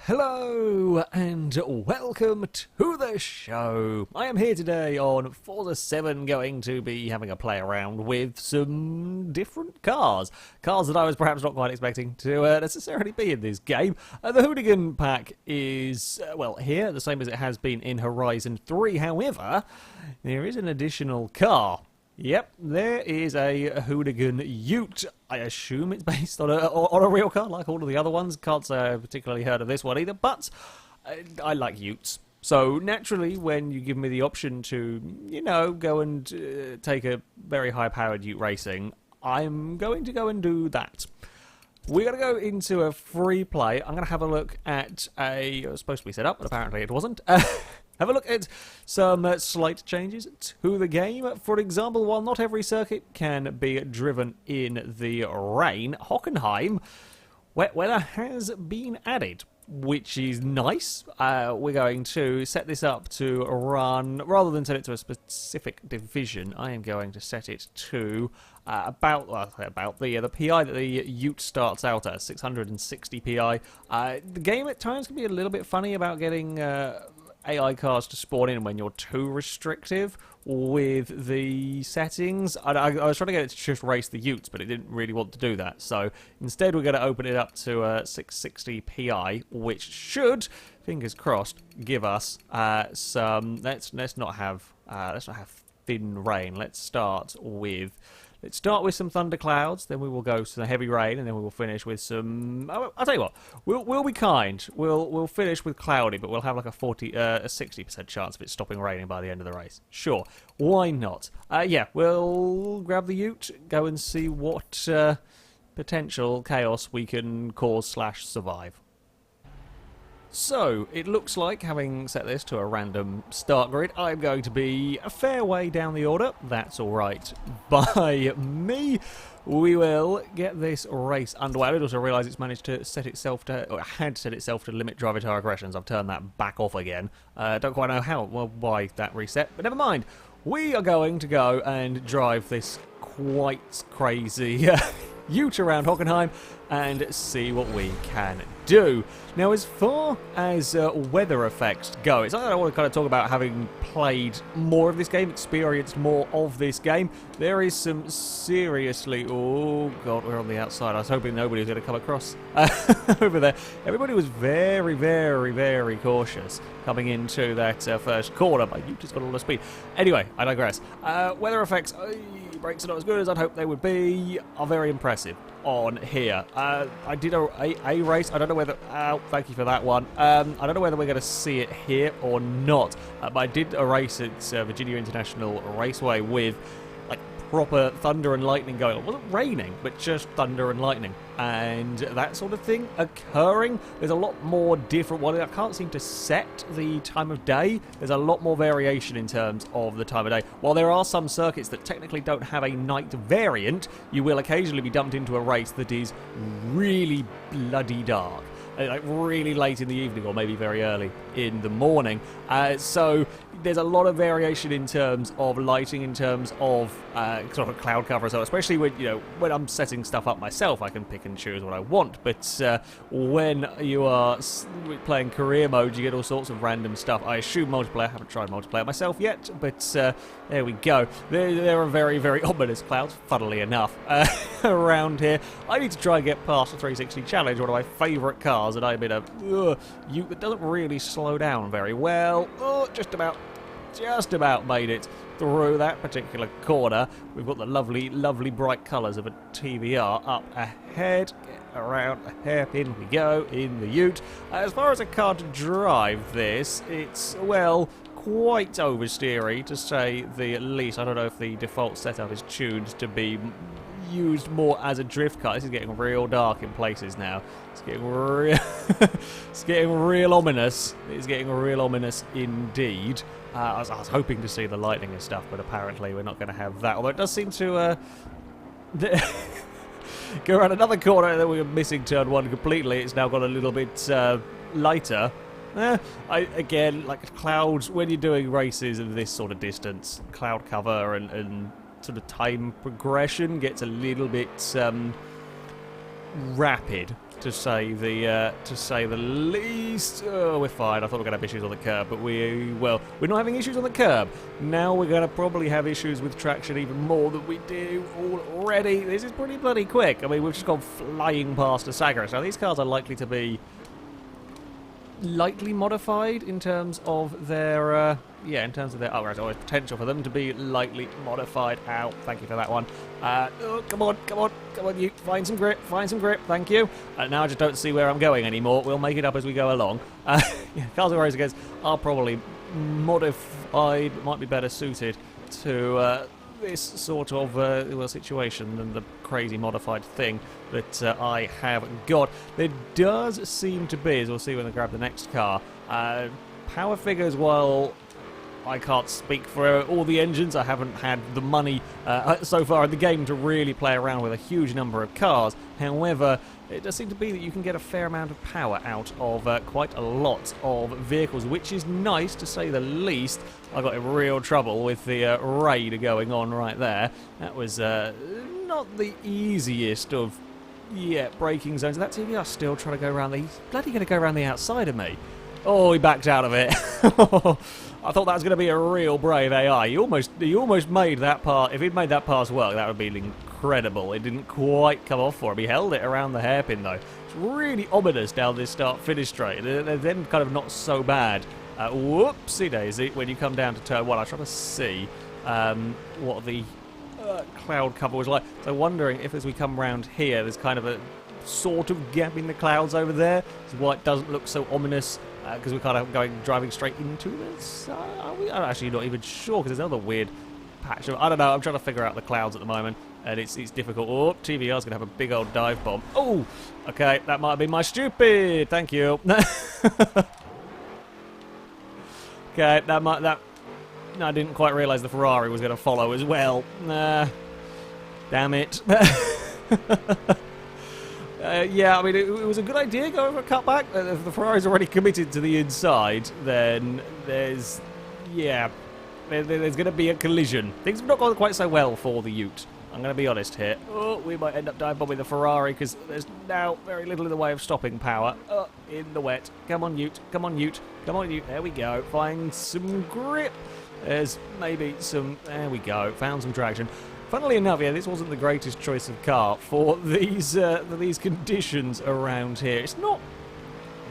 Hello and welcome to the show. I am here today on Forza 7 going to be having a play around with some different cars. Cars that I was perhaps not quite expecting to necessarily be in this game. The Hooligan pack is, well, here, the same as it has been in Horizon 3. However, there is an additional car. Yep, there is a Hooligan Ute. I assume it's based on a real car, like all of the other ones. Can't say I've particularly heard of this one either, but I like Utes. So naturally, when you give me the option to, you know, go and take a very high-powered Ute racing, I'm going to go and do that. We're going to go into a free play. I'm going to have a look at it was supposed to be set up, but apparently it wasn't. Have a look at some slight changes to the game. For example, while not every circuit can be driven in the rain, Hockenheim, wet weather has been added, which is nice. We're going to set this up to run, rather than set it to a specific division, I am going to set it to about the PI that the Ute starts out at, 660 PI. The game at times can be a little bit funny about getting AI cars to spawn in when you're too restrictive with the settings. I was trying to get it to just race the Utes, but it didn't really want to do that. So instead, we're going to open it up to 660 PI, which should, fingers crossed, give us some. Let's not have thin rain. Let's start with some thunderclouds, then we will go to the heavy rain, and then we will finish with some. I'll tell you what, we'll be kind. We'll finish with cloudy, but we'll have like a 60% chance of it stopping raining by the end of the race. Sure, why not? Yeah, we'll grab the Ute, go and see what potential chaos we can cause/survive. So, it looks like, having set this to a random start grid, I'm going to be a fair way down the order. That's alright by me. We will get this race underway. I did also realise it's managed to set itself to, or had set itself to limit driver tire aggressions. I've turned that back off again. Don't quite know how, well, why that reset, but never mind. We are going to go and drive this quite crazy Ute around Hockenheim and see what we can do. Now, as far as weather effects go, it's something I want to kind of talk about, having played more of this game, experienced more of this game. There is some seriously... Oh, God, we're on the outside. I was hoping nobody was going to come across over there. Everybody was very, very, very cautious coming into that first corner. My Ute has got all the speed. Anyway, I digress. Weather effects... brakes are not as good as I'd hope they would be, are very impressive on here. I did a race. I don't know whether... thank you for that one. I don't know whether we're going to see it here or not, but I did a race at Virginia International Raceway with like proper thunder and lightning going on. It wasn't raining, but just thunder and lightning and that sort of thing occurring. There's a lot more different. Well, I can't seem to set the time of day. There's a lot more variation in terms of the time of day. While there are some circuits that technically don't have a night variant, you will occasionally be dumped into a race that is really bloody dark, like really late in the evening or maybe very early in the morning. So there's a lot of variation in terms of lighting, in terms of sort of cloud cover. So especially when I'm setting stuff up myself, I can pick and choose what I want. But when you are playing career mode, you get all sorts of random stuff. I assume multiplayer. I haven't tried multiplayer myself yet, but there we go. There are very, very ominous clouds, funnily enough, around here. I need to try and get past the 360 Challenge, one of my favourite cars, and I'm in a Ute that doesn't really slow down very well. Just about made it through that particular corner. We've got the lovely, lovely bright colours of a TVR up ahead. Get around a hairpin we go in the Ute. As far as a car to drive this, it's, well, quite oversteery to say the least. I don't know if the default setup is tuned to be used more as a drift car. This is getting real dark in places now. It's getting real it's getting real ominous. It's getting real ominous indeed. I was hoping to see the lightning and stuff, but apparently we're not going to have that. Although it does seem to go around another corner, and then we're missing turn one completely. It's now got a little bit lighter. Again, like clouds, when you're doing races of this sort of distance, cloud cover and sort of time progression gets a little bit rapid to say the least. Oh, we're fine. I thought we were going to have issues on the curb, but we're not having issues on the curb. Now we're going to probably have issues with traction even more than we do already. This is pretty bloody quick. I mean, we've just gone flying past a Sagres. Now, these cars are likely to be lightly modified in terms of their upgrades. Always potential for them to be lightly modified. Ow, thank you for that one. Come on, you find some grip, thank you. Now I just don't see where I'm going anymore. We'll make it up as we go along. Cars we're racing against are probably modified, might be better suited to this sort of situation than the crazy modified thing that I have got. There does seem to be, as we'll see when I grab the next car, power figures, while I can't speak for all the engines, I haven't had the money so far in the game to really play around with a huge number of cars. However, it does seem to be that you can get a fair amount of power out of quite a lot of vehicles, which is nice to say the least. I got in real trouble with the raid going on right there. That was not the easiest of braking zones. That TVR still trying to go around he's bloody going to go around the outside of me. Oh, he backed out of it. I thought that was going to be a real brave AI. He almost made that part. If he'd made that pass work, that would be incredible. It didn't quite come off for him. He held it around the hairpin, though. It's really ominous down this start-finish straight. They're then kind of not so bad. Whoopsie daisy, when you come down to turn one. I was trying to see what the cloud cover was like. So wondering if as we come round here, there's kind of a sort of gap in the clouds over there. That's why it doesn't look so ominous. Because we're kind of driving straight into this. I'm actually not even sure, because there's another weird patch of... I don't know, I'm trying to figure out the clouds at the moment, and it's difficult. Oh, TVR's going to have a big old dive bomb. Oh, okay, that might have been my stupid. Thank you. Okay, no, I didn't quite realise the Ferrari was going to follow as well. Damn it. Yeah, I mean, it was a good idea going for a cutback. If the Ferrari's already committed to the inside, then there's going to be a collision. Things have not gone quite so well for the Ute. I'm going to be honest here. Oh, we might end up dive bombing the Ferrari because there's now very little in the way of stopping power. In the wet. Come on, Ute. Come on, Ute. Come on, Ute. There we go. Find some grip. There's maybe some... There we go. Found some traction. Funnily enough, yeah, this wasn't the greatest choice of car for these conditions around here. It's not...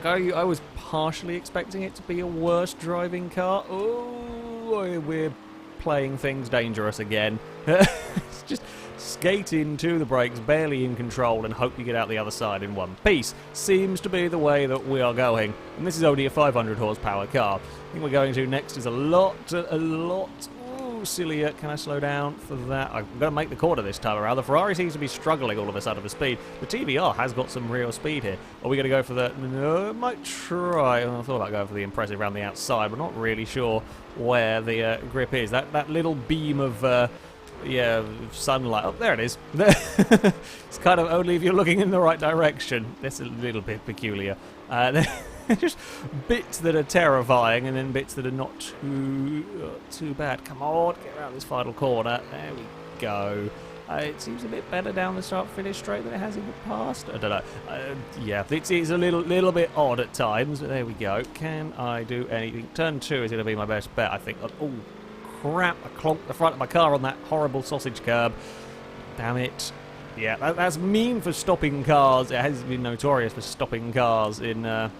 I was partially expecting it to be a worse driving car. Oh, we're playing things dangerous again. It's just skate into the brakes, barely in control, and hope you get out the other side in one piece. Seems to be the way that we are going. And this is only a 500 horsepower car. I think we're going to next is a lot sillier. Can I slow down for that? I'm going to make the corner this time around. The Ferrari seems to be struggling all of a sudden for speed. The TVR has got some real speed here. Are we going to go for the... No, I might try. I thought about going for the impressive around the outside, but not really sure where the grip is. That little beam of... sunlight. Oh, there it is. It's kind of only if you're looking in the right direction. That's a little bit peculiar. Just bits that are terrifying and then bits that are not too bad. Come on, get around this final corner. There we go. It seems a bit better down the start-finish straight than it has in the past. I don't know. Yeah, it's a little bit odd at times, but there we go. Can I do anything? Turn 2 is going to be my best bet, I think. Oh, crap. I clonked the front of my car on that horrible sausage curb. Damn it. Yeah, that's mean for stopping cars. It has been notorious for stopping cars in...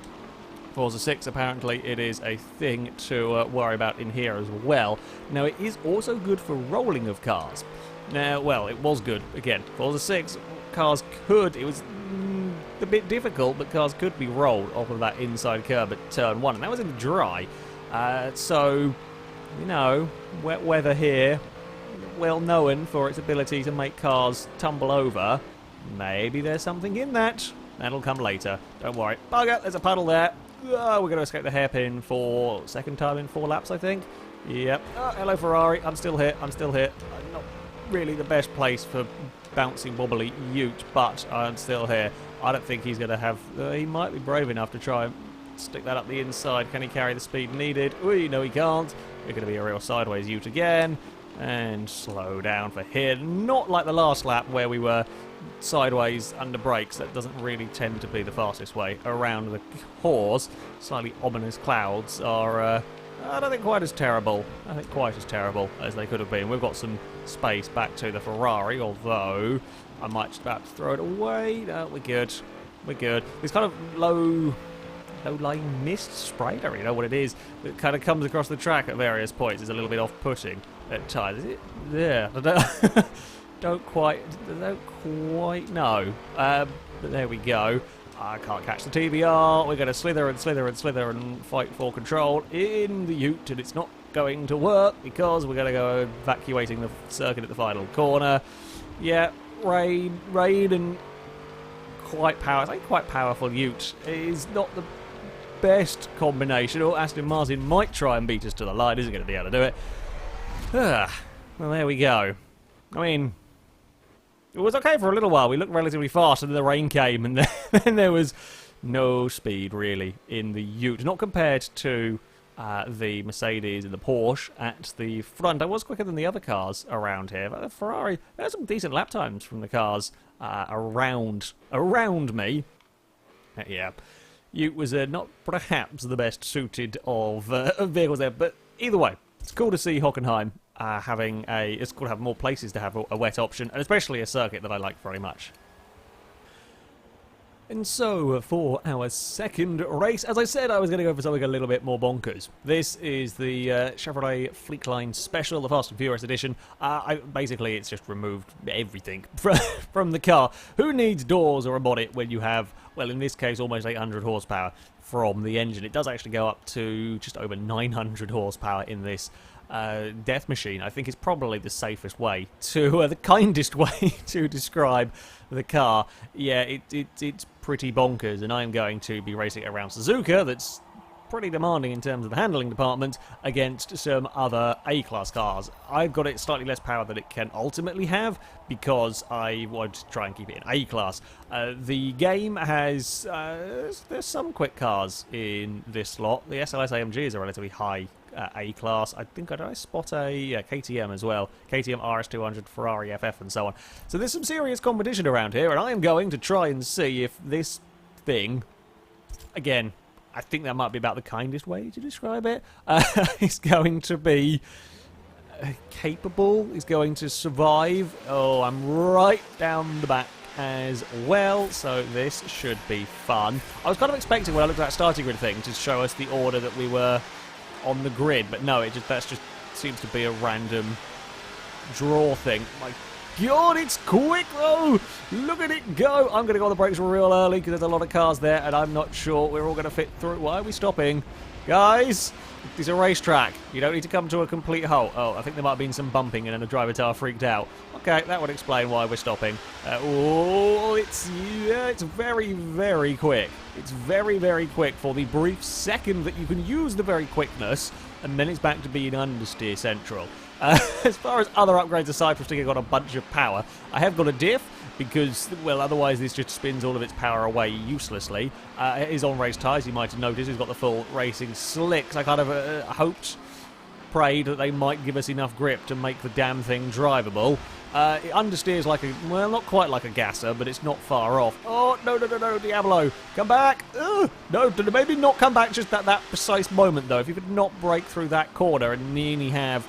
Forza 6, apparently it is a thing to worry about in here as well. Now, it is also good for rolling of cars. Now, well, it was good. Again, Forza 6, cars could... It was a bit difficult, but cars could be rolled off of that inside curb at turn 1. And that was in the dry. So, you know, wet weather here, well known for its ability to make cars tumble over. Maybe there's something in that. That'll come later. Don't worry. Bugger, there's a puddle there. Oh, we're going to escape the hairpin for second time in 4 laps, I think. Yep. Oh, hello, Ferrari. I'm still here. I'm not really the best place for bouncing, wobbly Ute, but I'm still here. I don't think he's going to have... he might be brave enough to try and stick that up the inside. Can he carry the speed needed? Ooh, no, he can't. We're going to be a real sideways Ute again. And slow down for here. Not like the last lap where we were sideways under brakes. That doesn't really tend to be the fastest way around the Hors. Slightly ominous clouds are, I don't think quite as terrible. I think quite as terrible as they could have been. We've got some space back to the Ferrari, although I might just about to throw it away. No, we're good. We're good. It's kind of low-lying mist spray. I don't really know what it is. It kind of comes across the track at various points. It's a little bit off-putting at times. Is it? Yeah. I don't quite know. But there we go. I can't catch the TBR. We're going to slither and slither and slither and fight for control in the Ute, and it's not going to work because we're going to go evacuating the circuit at the final corner. Yeah, rain and quite powerful Ute is not the best combination. Or Aston Martin might try and beat us to the line. Isn't going to be able to do it. Well, there we go. I mean, it was okay for a little while. We looked relatively fast, and then the rain came, and then there was no speed, really, in the Ute. Not compared to the Mercedes and the Porsche at the front. I was quicker than the other cars around here. But the Ferrari, there's some decent lap times from the cars around me. Yeah, Ute was not perhaps the best suited of vehicles there, but either way, it's cool to see Hockenheim it's cool to have more places to have a wet option, and especially a circuit that I like very much. And so, for our second race, as I said, I was going to go for something a little bit more bonkers. This is the Chevrolet Fleetline Special, the Fast and Furious edition. Basically, it's just removed everything from the car. Who needs doors or a bonnet when you have, well, in this case, almost 800 horsepower from the engine? It does actually go up to just over 900 horsepower in this death machine. I think is probably the safest way to, the kindest way to describe the car. Yeah, it's pretty bonkers, and I'm going to be racing around Suzuka that's pretty demanding in terms of the handling department against some other A-class cars. I've got it slightly less power than it can ultimately have because I want to try and keep it in A-class. The game has there's some quick cars in this slot. The SLS AMG is a relatively high A-class. I think I spot a KTM as well. KTM RS200, Ferrari FF and so on. So there's some serious competition around here, and I am going to try and see if this thing, again, I think that might be about the kindest way to describe it, is going to be capable, is going to survive. Oh, I'm right down the back as well, so this should be fun. I was kind of expecting when I looked at that starting grid thing to show us the order that we were on the grid, but no, that just seems to be a random draw thing. My God, it's quick though! Look at it go! I'm going to go on the brakes real early because there's a lot of cars there, and I'm not sure we're all going to fit through. Why are we stopping? Guys, it's a racetrack. You don't need to come to a complete halt. Oh, I think there might have been some bumping and then the driver car freaked out. Okay, that would explain why we're stopping. It's very, very quick. It's very, very quick for the brief second that you can use the very quickness, and then it's back to being understeer central. As far as other upgrades aside from sticking on a bunch of power, I have got a diff because, well, otherwise this just spins all of its power away uselessly. It is on race tyres, you might have noticed. It's got the full racing slicks. I kind of prayed that they might give us enough grip to make the damn thing drivable. It understeers like well, not quite like a gasser, but it's not far off. Oh, no, Diablo, come back! No, maybe not come back just at that precise moment, though. If you could not break through that corner and nearly have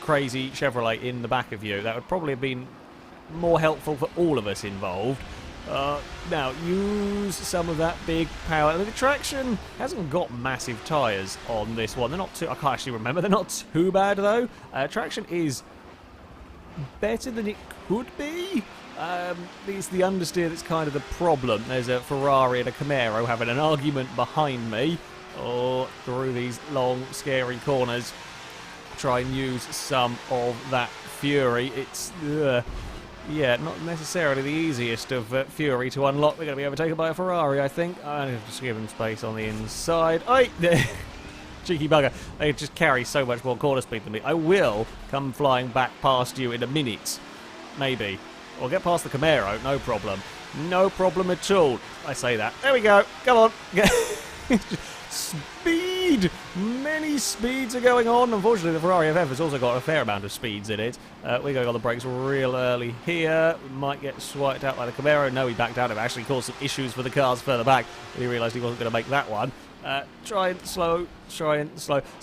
crazy Chevrolet in the back of you, that would probably have been more helpful for all of us involved. Now, use some of that big power. The traction hasn't got massive tyres on this one. They're not too, I can't actually remember, they're not too bad though. Traction is better than it could be. It's the understeer that's kind of the problem. There's a Ferrari and a Camaro having an argument behind me. Or through these long, scary corners. Try and use some of that fury. It's yeah, not necessarily the easiest of fury to unlock. We're going to be overtaken by a Ferrari, I think. I have to give them space on the inside. Cheeky bugger. They just carry so much more corner speed than me. I will come flying back past you in a minute. Maybe. Or get past the Camaro. No problem. No problem at all. I say that. There we go. Come on. Speed speed! Many speeds are going on. Unfortunately, the Ferrari FF has also got a fair amount of speeds in it. We're going on the brakes real early here. We might get swiped out by the Camaro. No, he backed out. It actually caused some issues for the cars further back. He realised he wasn't going to make that one. Try and slow. So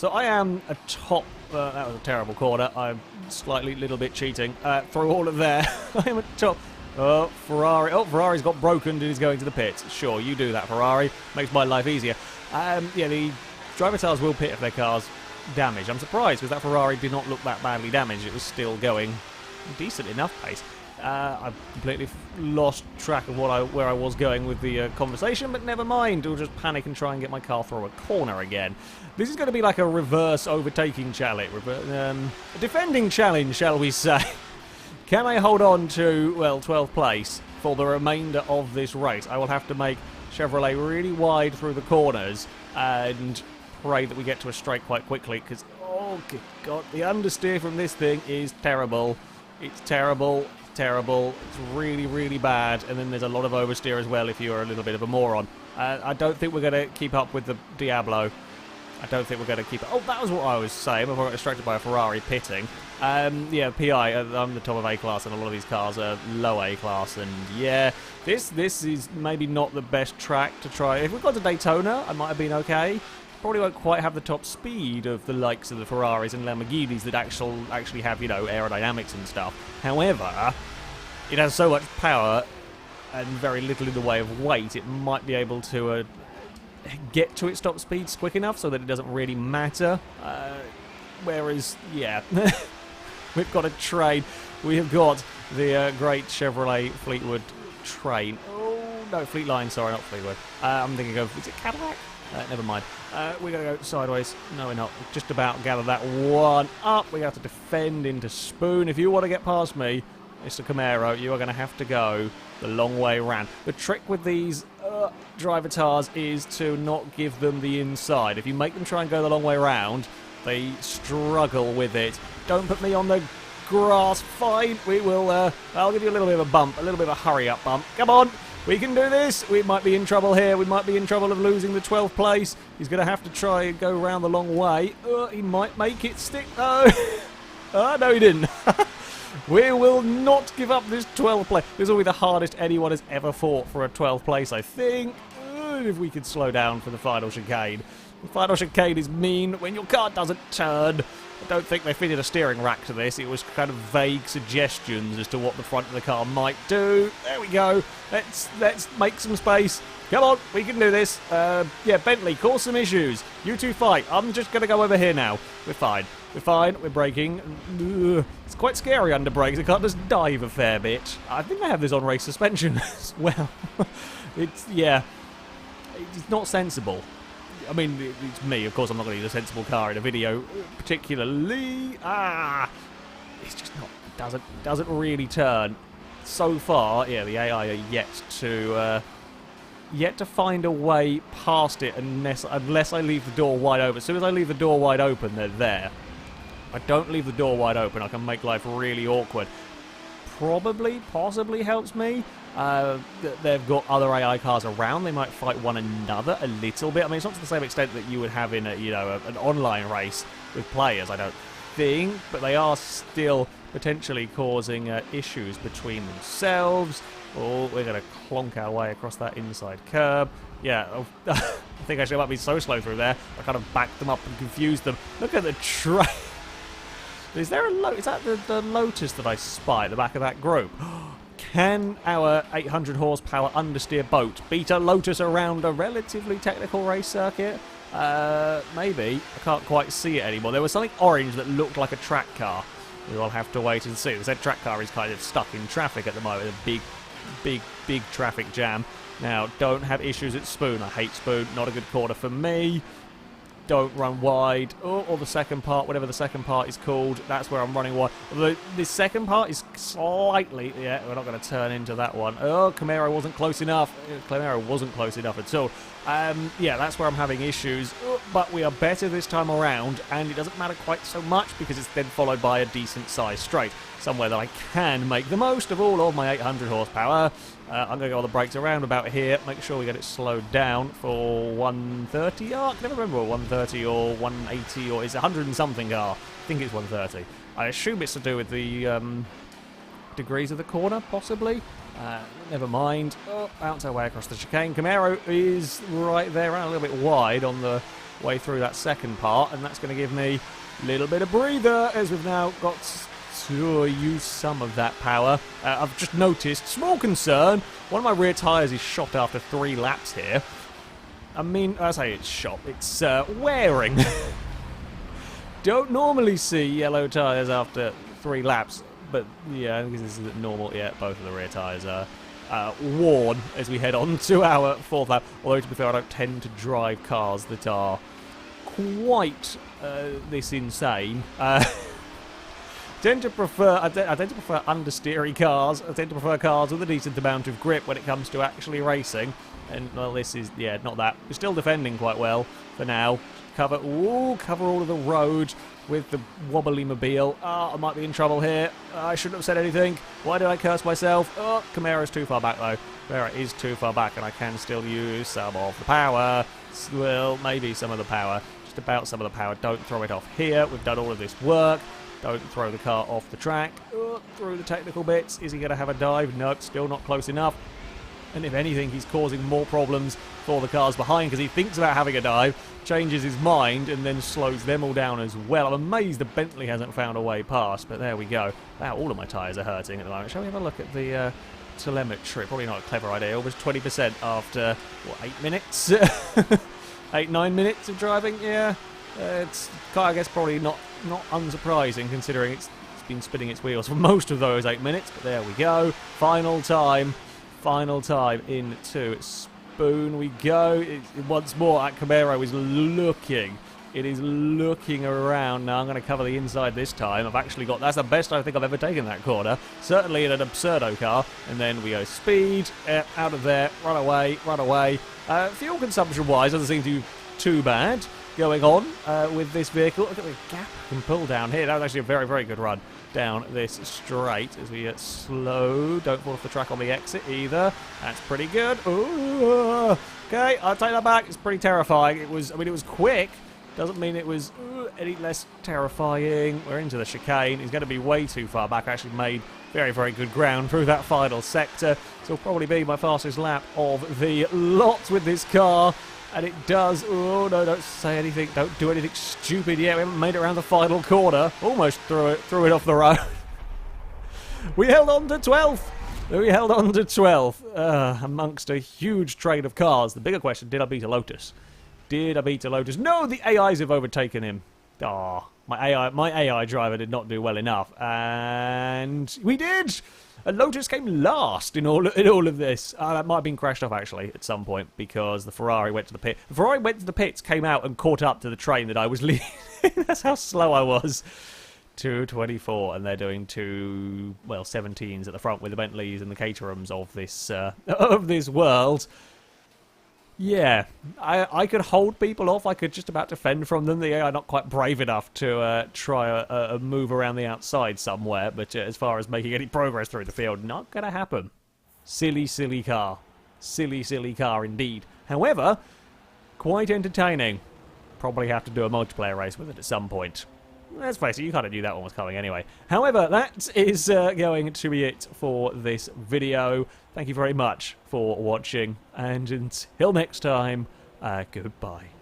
I am atop. That was a terrible corner. I'm little bit cheating. Through all of there, I am at top. Oh, Ferrari. Oh, Ferrari's got broken and is going to the pits. Sure, you do that, Ferrari. Makes my life easier. Yeah, the driver tires will pit if their car's damaged. I'm surprised because that Ferrari did not look that badly damaged. It was still going decent enough pace. I've completely lost track of where I was going with the conversation, but never mind. I'll just panic and try and get my car through a corner again. This is going to be like a reverse overtaking challenge. A defending challenge, shall we say. Can I hold on to, well, 12th place for the remainder of this race? I will have to make Chevrolet really wide through the corners and pray that we get to a straight quite quickly because, oh, good God, the understeer from this thing is terrible. It's terrible. It's really, really bad. And then there's a lot of oversteer as well if you're a little bit of a moron. I don't think we're going to keep up with the Diablo. I don't think we're going to keep it. Oh, that was what I was saying before I got distracted by a Ferrari pitting. Yeah, PI, I'm the top of A-class, and a lot of these cars are low A-class, and yeah, this is maybe not the best track to try. If we got to Daytona, I might have been okay. Probably won't quite have the top speed of the likes of the Ferraris and Lamborghinis that actually have, you know, aerodynamics and stuff. However, it has so much power and very little in the way of weight, it might be able to get to its top speeds quick enough so that it doesn't really matter. Whereas, yeah, we've got a train. We have got the great Chevrolet Fleetwood train. Oh, no, Fleetline, sorry, not Fleetwood. I'm thinking of, is it Cadillac? Never mind. We're going to go sideways. No, we're not. We've just about gathered that one up. We're going to have to defend into Spoon. If you want to get past me, Mr. Camaro, you are going to have to go the long way round. The trick with these driver tars is to not give them the inside. If you make them try and go the long way round, they struggle with it. Don't put me on the grass. Fine. We will, I'll give you a little bit of a bump, a little bit of a hurry-up bump. Come on. We can do this. We might be in trouble here. We might be in trouble of losing the 12th place. He's going to have to try and go around the long way. He might make it stick, though. No, he didn't. We will not give up this 12th place. This will be the hardest anyone has ever fought for a 12th place, I think. If we could slow down for the final chicane. The final chicane is mean when your car doesn't turn. I don't think they fitted a steering rack to this. It was kind of vague suggestions as to what the front of the car might do. There we go. Let's make some space. Come on, we can do this. Yeah, Bentley, cause some issues. You two fight. I'm just going to go over here now. We're fine. We're fine. We're braking. It's quite scary under brakes. The car does dive a fair bit. I think they have this on race suspension as well. Yeah. It's not sensible. I mean, it's me. Of course, I'm not going to use a sensible car in a video, particularly. It's just not. Doesn't really turn. So far, yeah, the AI are yet to find a way past it unless I leave the door wide open. As soon as I leave the door wide open, they're there. If I don't leave the door wide open, I can make life really awkward. Possibly helps me. They've got other AI cars around. They might fight one another a little bit. I mean, it's not to the same extent that you would have in an online race with players, I don't think. But they are still potentially causing issues between themselves. Oh, we're going to clonk our way across that inside curb. Yeah, I think actually I might be so slow through there. I kind of backed them up and confused them. Look at the train. Is there is that the Lotus that I spy at the back of that group? Can our 800 horsepower understeer boat beat a Lotus around a relatively technical race circuit? Maybe. I can't quite see it anymore. There was something orange that looked like a track car. We will have to wait and see. The said track car is kind of stuck in traffic at the moment. A big traffic jam. Now, don't have issues at Spoon. I hate Spoon. Not a good corner for me. Don't run wide. Or the second part, whatever the second part is called. That's where I'm running wide. The second part is slightly... Yeah, we're not going to turn into that one. Oh, Camaro wasn't close enough. Camaro wasn't close enough at all. Yeah, that's where I'm having issues. But we are better this time around, and it doesn't matter quite so much because it's then followed by a decent-sized straight. Somewhere that I can make the most of all of my 800 horsepower. I'm going to go on the brakes around about here, make sure we get it slowed down for 130. I can never remember 130 or 180 or it's 100 and something car. I think it's 130. I assume it's to do with the degrees of the corner, possibly. Never mind. Oh, bounce our way across the chicane. Camaro is right there, around a little bit wide on the way through that second part, and that's going to give me a little bit of breather as we've now got to use some of that power. I've just noticed, small concern, one of my rear tyres is shot after 3 laps here. I mean, I say it's shot, it's wearing. Don't normally see yellow tyres after 3 laps. But yeah, I think this is normal. Yeah, both of the rear tyres are worn as we head on to our 4th lap. Although, to be fair, I don't tend to drive cars that are quite this insane. I tend to prefer understeery cars. I tend to prefer cars with a decent amount of grip when it comes to actually racing. And well, this is not that. We're still defending quite well for now. Cover all of the road with the wobbly mobile. I might be in trouble here. I shouldn't have said anything. Why did I curse myself? Oh, Camaro's too far back though. Camaro is too far back, and I can still use some of the power. Well, maybe some of the power. Just about some of the power. Don't throw it off here. We've done all of this work. Don't throw the car off the track. Through the technical bits. Is he going to have a dive? Nope, still not close enough. And if anything, he's causing more problems for the cars behind because he thinks about having a dive, changes his mind, and then slows them all down as well. I'm amazed the Bentley hasn't found a way past, but there we go. Wow, all of my tyres are hurting at the moment. Shall we have a look at the telemetry? Probably not a clever idea. Almost 20% after, what, 8 minutes? 8-9 minutes of driving? Yeah. It's, I guess, probably not unsurprising considering it's been spinning its wheels for most of those 8 minutes, but there we go. Final time into Spoon we go. Once more, that Camaro is looking. It is looking around. Now I'm going to cover the inside this time. I've actually got, that's the best I think I've ever taken that corner. Certainly in an absurdo car. And then we go speed, out of there, run away. Fuel consumption wise doesn't seem too bad going on with this vehicle. Look at the gap I can pull down here. That was actually a very, very good run down this straight as we get slow. Don't fall off the track on the exit either. That's pretty good. Ooh, okay, I'll take that back. It's pretty terrifying. It was quick. Doesn't mean it was any less terrifying. We're into the chicane. He's going to be way too far back. I actually made very, very good ground through that final sector. So it'll probably be my fastest lap of the lot with this car. And it does. Oh, no, don't say anything. Don't do anything stupid yet. We haven't made it around the final corner. Almost threw it off the road. We held on to 12th. Amongst a huge train of cars. The bigger question, did I beat a Lotus? No, the AIs have overtaken him. My AI driver did not do well enough. And we did! A Lotus came last in all of this. That might have been crashed off, actually, at some point, because the Ferrari went to the pit. The Ferrari went to the pits, came out, and caught up to the train that I was leading. That's how slow I was. 224, and they're doing 17s at the front with the Bentleys and the Caterhams of this world. Yeah, I could hold people off. I could just about defend from them. They are not quite brave enough to try a move around the outside somewhere. But as far as making any progress through the field, not going to happen. Silly, silly car. Silly car indeed. However, quite entertaining. Probably have to do a multiplayer race with it at some point. Let's face it, you kind of knew that one was coming anyway. However, that is going to be it for this video. Thank you very much for watching, and until next time, goodbye.